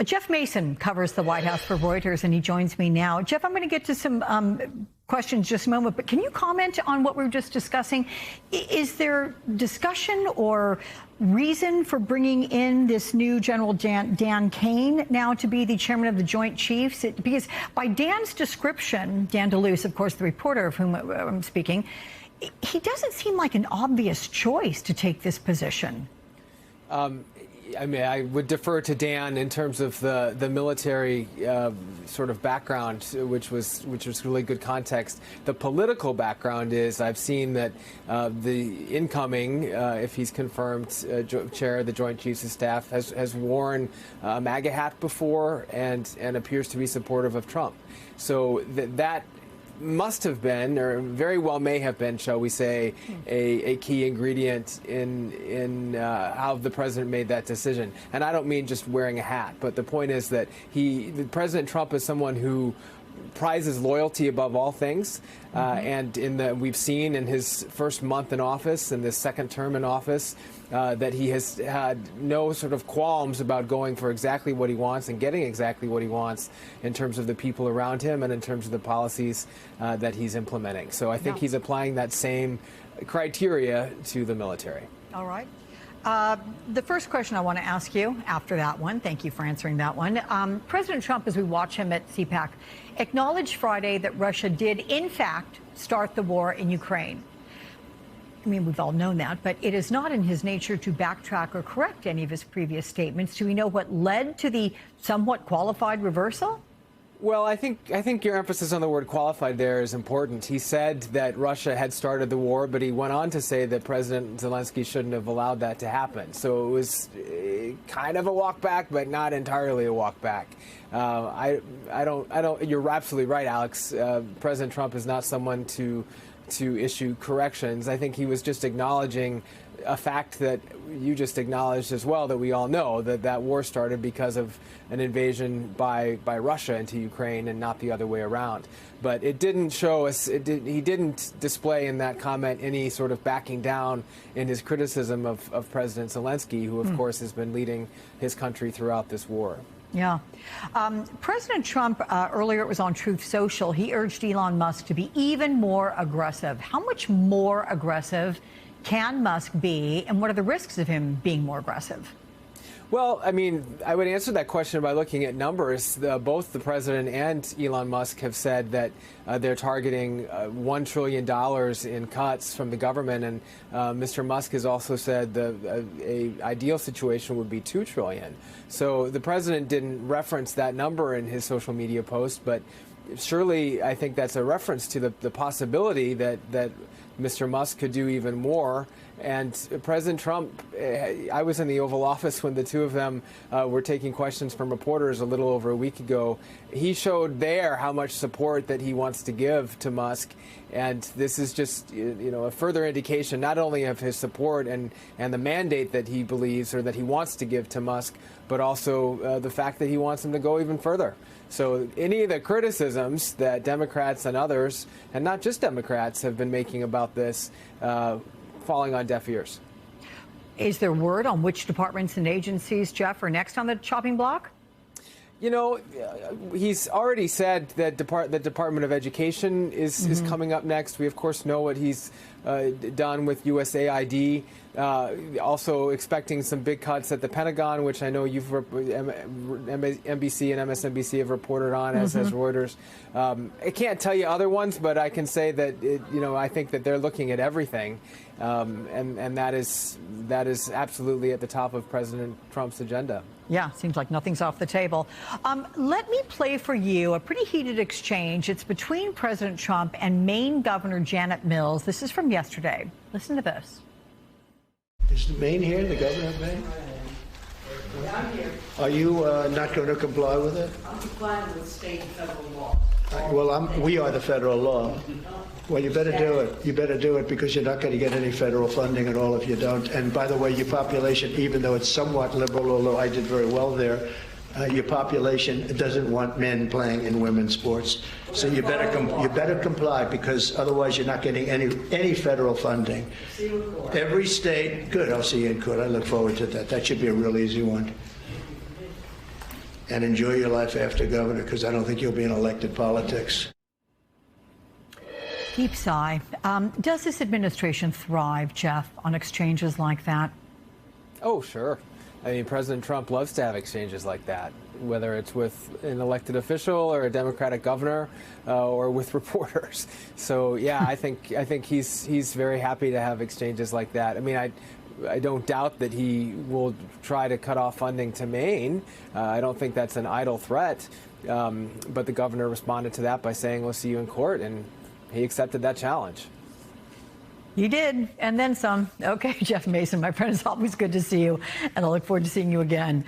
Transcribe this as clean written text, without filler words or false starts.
Jeff Mason covers the White House for Reuters, and he joins me now. Jeff, I'm going to get to some questions just a moment, but can you comment on what we were just discussing? Is there discussion or reason for bringing in this new General Dan Kane now to be the chairman of the Joint Chiefs? Because by Dan's description, Dan DeLuce, of course, the reporter of whom I'm speaking, he doesn't seem like an obvious choice to take this position. I mean, I would defer to Dan in terms of the military sort of background, which was really good context. The political background is I've seen that the incoming, if he's confirmed, chair of the Joint Chiefs of Staff has worn a MAGA hat before and appears to be supportive of Trump. So that must have been, or very well may have been, shall we say, a key ingredient in how the president made that decision. And I don't mean just wearing a hat, but the point is that President Trump is someone who prizes loyalty above all things, and we've seen in his first month in office and this second term in office that he has had no sort of qualms about going for exactly what he wants and getting exactly what he wants in terms of the people around him and in terms of the policies that he's implementing. So I think he's applying that same criteria to the military. All right. The first question I want to ask you after that one, thank you for answering that one. President Trump, as we watch him at CPAC, acknowledged Friday that Russia did, in fact, start the war in Ukraine. I mean, we've all known that, but it is not in his nature to backtrack or correct any of his previous statements. Do we know what led to the somewhat qualified reversal? Well, I think your emphasis on the word qualified there is important. He said that Russia had started the war, but he went on to say that President Zelensky shouldn't have allowed that to happen. So it was kind of a walk back, but not entirely a walk back. I don't. You're absolutely right, Alex. President Trump is not someone to issue corrections. I think he was just acknowledging a fact that you just acknowledged as well, that we all know that war started because of an invasion by Russia into Ukraine and not the other way around. But it didn't show us, he didn't display in that comment any sort of backing down in his criticism of President Zelensky, who of course has been leading his country throughout this war. Yeah. President Trump, earlier it was on Truth Social, he urged Elon Musk to be even more aggressive. How much more aggressive can Musk be, and what are the risks of him being more aggressive? Well, I mean, I would answer that question by looking at numbers. Both the president and Elon Musk have said that they're targeting $1 trillion in cuts from the government. And Mr. Musk has also said an ideal situation would be $2 trillion. So the president didn't reference that number in his social media post, but surely I think that's a reference to the possibility that Mr. Musk could do even more. And President Trump, I was in the Oval Office when the two of them were taking questions from reporters a little over a week ago. He showed there how much support that he wants to give to Musk. And this is just, a further indication not only of his support and the mandate that he believes or that he wants to give to Musk, but also the fact that he wants him to go even further. So any of the criticisms that Democrats and others, and not just Democrats, have been making about this, falling on deaf ears. Is there word on which departments and agencies, Jeff, are next on the chopping block? He's already said that the Department of Education is coming up next. We, of course, know what he's done with USAID. Also expecting some big cuts at the Pentagon, which I know you've NBC and MSNBC have reported on, as has Reuters. I can't tell you other ones, but I can say that I think that they're looking at everything, and that is absolutely at the top of President Trump's agenda. Yeah, seems like nothing's off the table. Let me play for you a pretty heated exchange. It's between President Trump and Maine Governor Janet Mills. This is from yesterday. Listen to this. Is Maine here, the governor of Maine? Yeah, I'm here. Are you not going to comply with it? I'm complying with state and federal law. Well, we are the federal law. Well, you better do it. You better do it because you're not going to get any federal funding at all if you don't. And by the way, your population, even though it's somewhat liberal, although I did very well there, your population doesn't want men playing in women's sports. So you better comply because otherwise you're not getting any federal funding. See you in court. Every state, good. I'll see you in court. I look forward to that. That should be a real easy one. and enjoy your life after governor, because I don't think you'll be in elected politics. Deep sigh. Does this administration thrive, Jeff, on exchanges like that? Oh, sure. I mean, President Trump loves to have exchanges like that, whether it's with an elected official or a Democratic governor or with reporters. So, yeah, I think he's very happy to have exchanges like that. I mean, I don't doubt that he will try to cut off funding to Maine. I don't think that's an idle threat. But the governor responded to that by saying, we'll see you in court, and he accepted that challenge. You did, and then some. Okay, Jeff Mason, my friend, it's always good to see you, and I look forward to seeing you again.